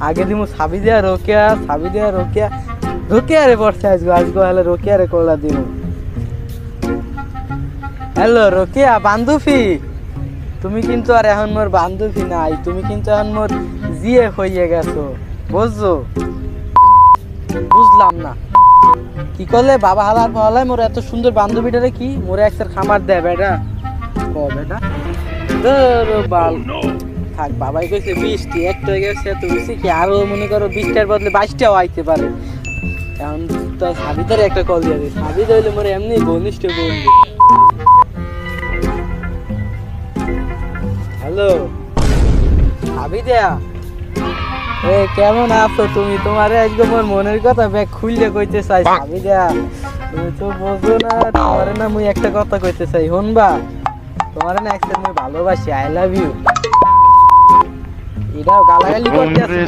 আগে দিমু সাবি দেয়া রোকেয়া রোকেয়া রে পড়ছে আজগো হলে রোকেয়া রে কলা দিমু। হ্যালো রোকেয়া বান্ধবী, তুমি কিন্তু আর এখন মোর বান্ধবী নাই, তুমি কিন্তু এখন মোর জিয়ে হইয়ে গেছো, বুঝছো? বুঝলাম না কি করলে বাবা হালার পালায় মোর এত সুন্দর বান্ধবীটারে কি মোরে একটার খামার দেয় বেটা? বেটা বাল থাক, বাবাই কইছে 20টি, একটা হয়ে গেছে এত বেশি কি, আরো মনে করো 20টার বদলে 22টাও আইতে পারে। এখন তো সাবিতারে একটা কল দিয়ে দিই, সাবিতা হইলে মোরে এমনি ঘনিষ্ঠ বন্ধু। হ্যালো সাবিতা, কেমন আছো তুমি? তোমারে আজকে মোর মনের কথা ব্যাগ খুললে কইতে চাই সাবিতা, তুমি তো বোঝো না, তোমারে না মুই একটা কথা কইতে চাই, শুনবা? তোমারে না একটা মুই ভালোবাসি, আই লাভ ইউ। এটাও গালাগালি করতে আছে।